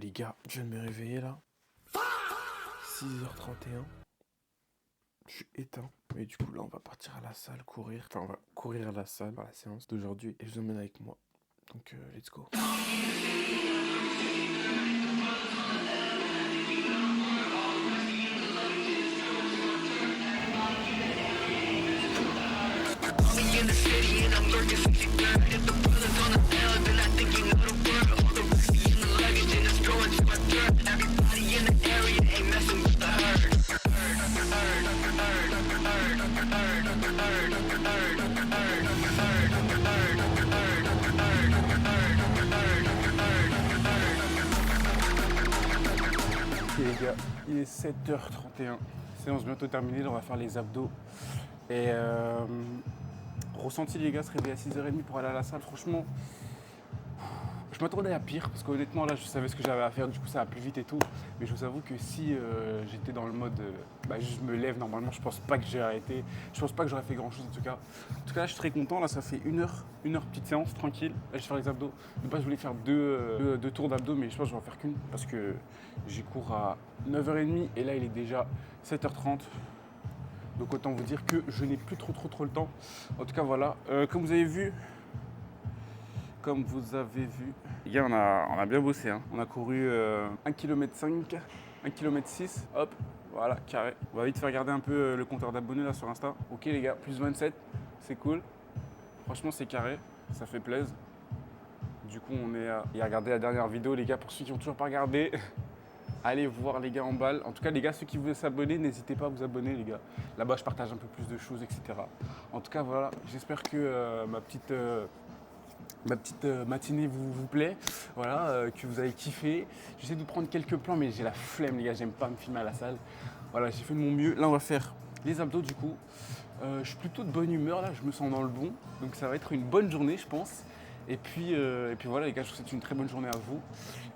Les gars, je viens de me réveiller là. 6h31. Je suis éteint. Mais du coup là on va partir à la salle courir. Enfin on va courir à la salle à la séance d'aujourd'hui. Et je vous emmène avec moi. Donc let's go. Ok les gars, il est 7h31. Séance bientôt terminée, là on va faire les abdos. Et ressenti les gars, se réveiller à 6h30 pour aller à la salle, franchement, je m'attendais à pire parce qu'honnêtement là je savais ce que j'avais à faire, du coup ça va plus vite et tout. Mais je vous avoue que si j'étais dans le mode je me lève normalement, je pense pas que j'ai arrêté, je pense pas que j'aurais fait grand chose en tout cas. En tout cas là je suis très content, là ça fait une heure petite séance tranquille. Là je vais faire les abdos. De base je voulais faire deux tours d'abdos mais je pense que je vais en faire qu'une parce que j'ai cours à 9h30 et là il est déjà 7h30. Donc autant vous dire que je n'ai plus trop le temps. En tout cas voilà, comme vous avez vu, les gars, on a bien bossé. Hein. On a couru 1,5 km, 1,6 km, hop, voilà, carré. On va vite faire regarder un peu le compteur d'abonnés là sur Insta. Ok les gars, plus 27, c'est cool. Franchement, c'est carré, ça fait plaisir. Du coup, on est à regarder la dernière vidéo, les gars, pour ceux qui n'ont toujours pas regardé. Allez voir les gars en balle. En tout cas, les gars, ceux qui veulent s'abonner, n'hésitez pas à vous abonner, les gars. Là-bas, je partage un peu plus de choses, etc. En tout cas, voilà, j'espère que ma petite matinée vous plaît, voilà, que vous avez kiffé. J'essaie de vous prendre quelques plans, mais j'ai la flemme, les gars, j'aime pas me filmer à la salle. Voilà, j'ai fait de mon mieux. Là, on va faire les abdos, du coup. Je suis plutôt de bonne humeur, là, je me sens dans le bon. Donc, ça va être une bonne journée, je pense. Et puis voilà, les gars, je vous souhaite une très bonne journée à vous.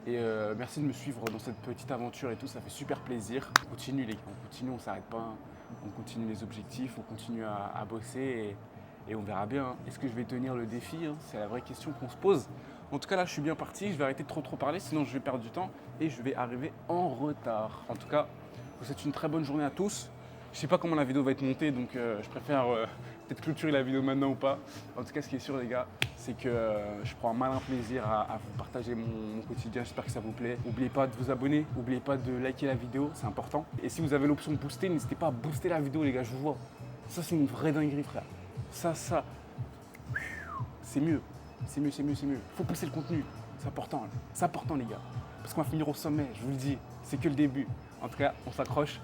Et merci de me suivre dans cette petite aventure et tout, ça fait super plaisir. On continue, les gars, on continue, on s'arrête pas. On continue les objectifs, on continue à bosser. Et on verra bien, hein. Est-ce que je vais tenir le défi, hein? C'est la vraie question qu'on se pose. En tout cas, là, je suis bien parti. Je vais arrêter de trop parler, sinon je vais perdre du temps et je vais arriver en retard. En tout cas, je vous souhaite une très bonne journée à tous. Je sais pas comment la vidéo va être montée, donc je préfère peut-être clôturer la vidéo maintenant ou pas. En tout cas, ce qui est sûr, les gars, c'est que je prends un malin plaisir à vous partager mon quotidien. J'espère que ça vous plaît. N'oubliez pas de vous abonner, n'oubliez pas de liker la vidéo, c'est important. Et si vous avez l'option de booster, n'hésitez pas à booster la vidéo, les gars, je vous vois. Ça, c'est une vraie dinguerie, frère. Ça, c'est mieux. C'est mieux. Faut pousser le contenu. C'est important, là. C'est important, les gars. Parce qu'on va finir au sommet, je vous le dis. C'est que le début. En tout cas, on s'accroche.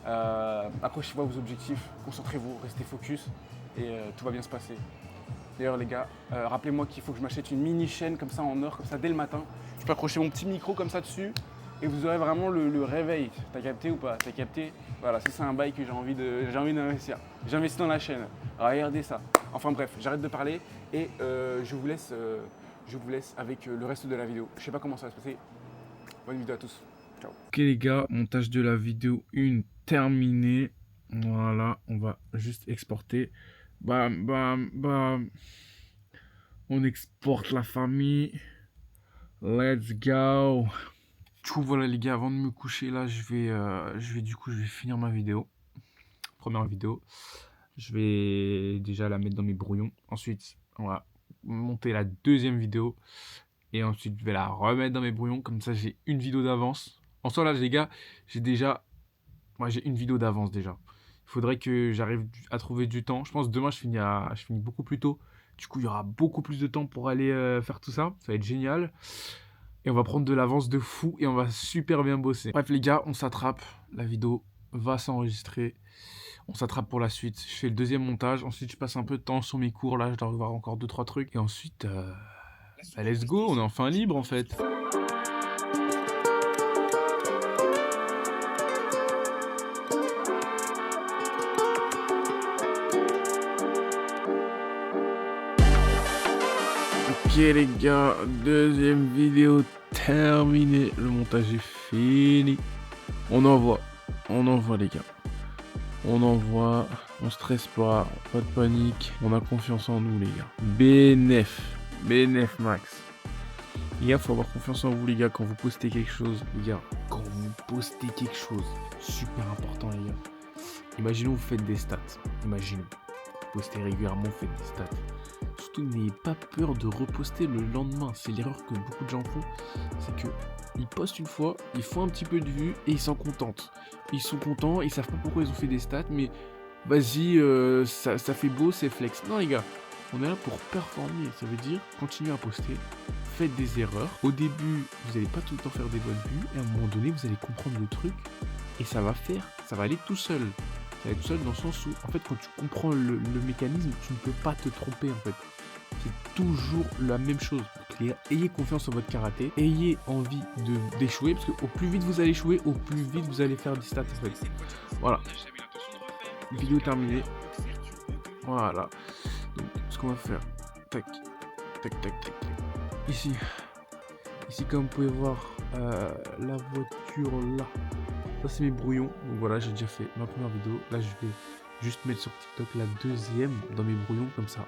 Accrochez-vous à vos objectifs. Concentrez-vous, restez focus. Et tout va bien se passer. D'ailleurs, les gars, rappelez-moi qu'il faut que je m'achète une mini chaîne comme ça en or, comme ça dès le matin. Je peux accrocher mon petit micro comme ça dessus. Et vous aurez vraiment le réveil. T'as capté ou pas? T'as capté? Voilà, c'est un bail que j'ai envie d'investir. J'investis dans la chaîne. Regardez ça. Enfin bref, j'arrête de parler et je vous laisse avec le reste de la vidéo. Je sais pas comment ça va se passer. Bonne vidéo à tous. Ciao. Ok les gars, montage de la vidéo 1 terminé. Voilà, on va juste exporter. On exporte la famille. Let's go. Du coup voilà les gars, avant de me coucher là, je vais finir ma vidéo. Première vidéo. Je vais déjà la mettre dans mes brouillons. Ensuite, on va monter la deuxième vidéo. Et ensuite, je vais la remettre dans mes brouillons. Comme ça, j'ai une vidéo d'avance. En soi là les gars, j'ai une vidéo d'avance déjà. Il faudrait que j'arrive à trouver du temps. Je pense que demain, je finis beaucoup plus tôt. Du coup, il y aura beaucoup plus de temps pour aller faire tout ça. Ça va être génial. Et on va prendre de l'avance de fou et on va super bien bosser. Bref les gars, on s'attrape. La vidéo va s'enregistrer. On s'attrape pour la suite. Je fais le deuxième montage. Ensuite, je passe un peu de temps sur mes cours. Là, je dois revoir encore 2-3 trucs. Et ensuite, let's go. On est enfin libre en fait. Ok les gars, deuxième vidéo terminée, le montage est fini. On envoie les gars. On envoie, on stresse pas de panique, on a confiance en nous les gars. BNF max. Les gars, faut avoir confiance en vous, les gars, quand vous postez quelque chose. Les gars, quand vous postez quelque chose, super important, les gars. Imaginons vous faites des stats. Imaginons. Vous postez régulièrement, vous faites des stats. Surtout, n'ayez pas peur de reposter le lendemain. C'est l'erreur que beaucoup de gens font. C'est que ils postent une fois, ils font un petit peu de vues et ils s'en contentent. Ils sont contents, ils savent pas pourquoi ils ont fait des stats, mais vas-y, ça fait beau, c'est flex. Non, les gars, on est là pour performer. Ça veut dire continuez à poster, faites des erreurs. Au début, vous n'allez pas tout le temps faire des bonnes vues, et à un moment donné, vous allez comprendre le truc, et ça va aller tout seul. Ça va être tout seul dans le sens où, en fait, quand tu comprends le mécanisme, tu ne peux pas te tromper, en fait. C'est toujours la même chose. Donc, les gars, ayez confiance en votre karaté, ayez envie d'échouer, parce qu'au plus vite vous allez échouer, au plus vite vous allez faire des stats, en fait. Voilà. Vidéo terminée. Voilà. Donc, ce qu'on va faire. Tac. Tac, tac, tac. Ici, comme vous pouvez voir, la voiture là. Ça, c'est mes brouillons. Donc voilà, j'ai déjà fait ma première vidéo. Là, je vais juste mettre sur TikTok la deuxième dans mes brouillons, comme ça.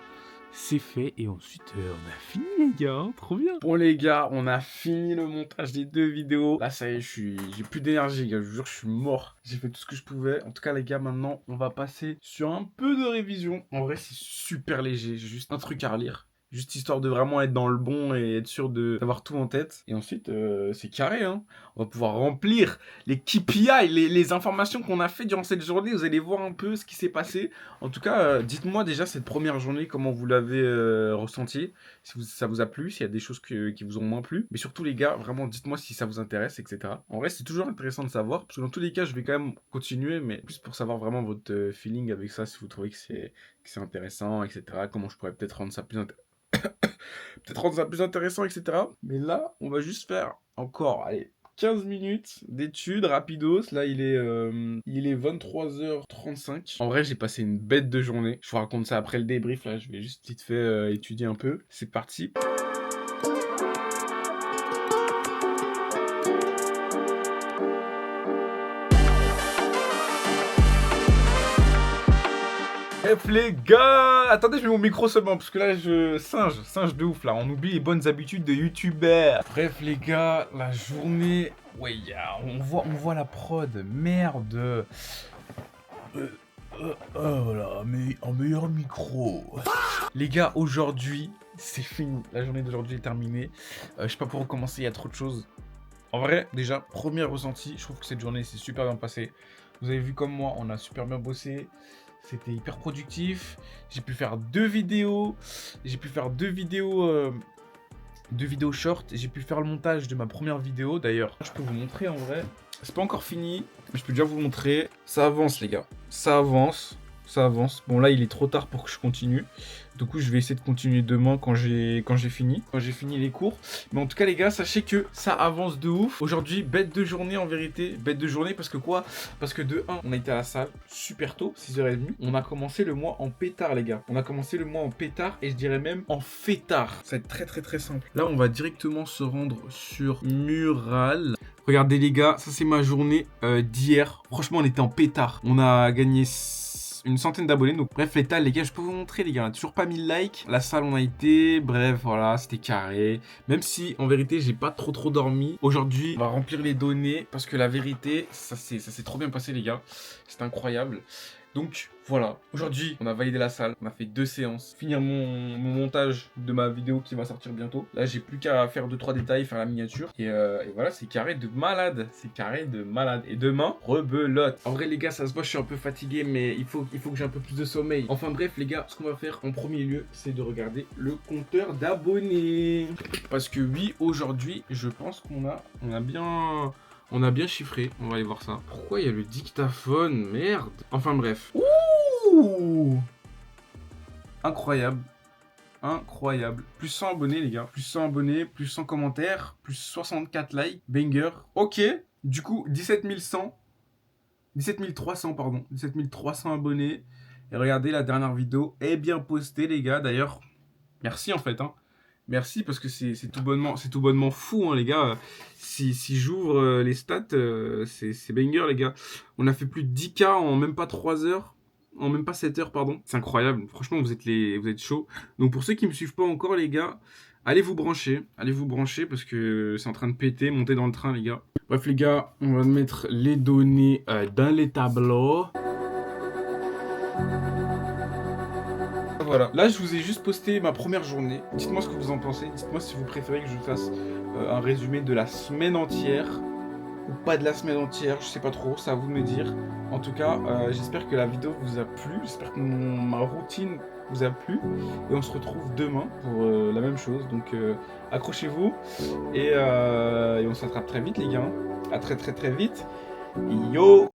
C'est fait. Et ensuite, on a fini, les gars. Hein, trop bien. Bon, les gars, on a fini le montage des 2 vidéos. Là, ça y est, j'ai plus d'énergie, gars. Je vous jure, je suis mort. J'ai fait tout ce que je pouvais. En tout cas, les gars, maintenant, on va passer sur un peu de révision. En vrai, c'est super léger. J'ai juste un truc à relire. Juste histoire de vraiment être dans le bon et être sûr d'avoir tout en tête. Et ensuite, c'est carré, hein. On va pouvoir remplir les KPI, les informations qu'on a fait durant cette journée. Vous allez voir un peu ce qui s'est passé. En tout cas, dites-moi déjà cette première journée, comment vous l'avez ressenti. Si ça vous a plu, s'il y a des choses qui vous ont moins plu. Mais surtout, les gars, vraiment, dites-moi si ça vous intéresse, etc. En vrai, c'est toujours intéressant de savoir. Parce que dans tous les cas, je vais quand même continuer. Mais plus pour savoir vraiment votre feeling avec ça. Si vous trouvez que c'est intéressant, etc. Comment je pourrais peut-être rendre ça plus intéressant. Peut-être rendre ça plus intéressant, etc. Mais là, on va juste faire encore, allez, 15 minutes d'études rapidos. Là, il est 23h35. En vrai, j'ai passé une bête de journée. Je vous raconte ça après le débrief. Là, je vais juste vite fait étudier un peu. C'est parti. Bref les gars, attendez, je mets mon micro seulement parce que là je singe de ouf là, on oublie les bonnes habitudes de youtubeur. Bref les gars, la journée, ouais, on voit la prod, merde. Voilà, mais un meilleur micro. Les gars, aujourd'hui, c'est fini, la journée d'aujourd'hui est terminée. Je sais pas pour recommencer, il y a trop de choses. En vrai, déjà, premier ressenti, je trouve que cette journée s'est super bien passée. Vous avez vu comme moi, on a super bien bossé. C'était hyper productif. J'ai pu faire 2 vidéos. J'ai pu faire 2 vidéos short. J'ai pu faire le montage de ma première vidéo. D'ailleurs, je peux vous montrer en vrai. C'est pas encore fini, mais je peux déjà vous montrer. Ça avance, les gars. Ça avance. Ça avance. Bon, là, il est trop tard pour que je continue. Du coup, je vais essayer de continuer demain quand j'ai fini les cours. Mais en tout cas, les gars, sachez que ça avance de ouf. Aujourd'hui, bête de journée en vérité. Bête de journée parce que quoi? Parce que de 1, on a été à la salle super tôt, 6h30. On a commencé le mois en pétard, les gars. On a commencé le mois en pétard et je dirais même en fêtard. Ça va être très très très simple. Là, on va directement se rendre sur Mural. Regardez, les gars, ça c'est ma journée d'hier. Franchement, on était en pétard. On a gagné une centaine d'abonnés. Donc bref, l'état, les gars, je peux vous montrer, les gars, on a toujours pas 1000 likes. La salle, on a été, bref, voilà, c'était carré. Même si, en vérité, j'ai pas trop dormi. Aujourd'hui, on va remplir les données parce que la vérité, ça s'est trop bien passé, les gars. C'est incroyable. Donc voilà, aujourd'hui on a validé la salle, on a fait 2 séances, finir mon montage de ma vidéo qui va sortir bientôt. Là j'ai plus qu'à faire 2-3 détails, faire la miniature et voilà, c'est carré de malade, c'est carré de malade. Et demain, rebelote. En vrai les gars, ça se voit, je suis un peu fatigué mais il faut que j'ai un peu plus de sommeil. Enfin bref les gars, ce qu'on va faire en premier lieu, c'est de regarder le compteur d'abonnés. Parce que oui, aujourd'hui, je pense qu'on a bien... On a bien chiffré, on va aller voir ça. Pourquoi il y a le dictaphone? Merde. Enfin bref. Ouh, incroyable. Incroyable. Plus 100 abonnés, les gars. Plus 100 abonnés, plus 100 commentaires, plus 64 likes. Banger. Ok. Du coup, 17 300, pardon. 17 300 abonnés. Et regardez, la dernière vidéo est bien postée, les gars. D'ailleurs, merci en fait, hein. Merci parce que c'est tout bonnement fou, hein, les gars. Si j'ouvre les stats, c'est banger, les gars. On a fait plus de 10K en même pas 3 heures. En même pas 7 heures, pardon. C'est incroyable. Franchement, vous êtes chauds. Donc pour ceux qui me suivent pas encore, les gars, Allez vous brancher parce que c'est en train de péter, montez dans le train les gars. Bref les gars, on va mettre les données dans les tableaux. Voilà, là je vous ai juste posté ma première journée. Dites-moi ce que vous en pensez, dites-moi si vous préférez que je fasse un résumé de la semaine entière ou pas de la semaine entière, je sais pas trop, c'est à vous de me dire. En tout cas, j'espère que la vidéo vous a plu, j'espère que ma routine vous a plu. Et on se retrouve demain pour la même chose. Donc accrochez-vous et on se rattrape très vite les gars. À très très très vite. Yo!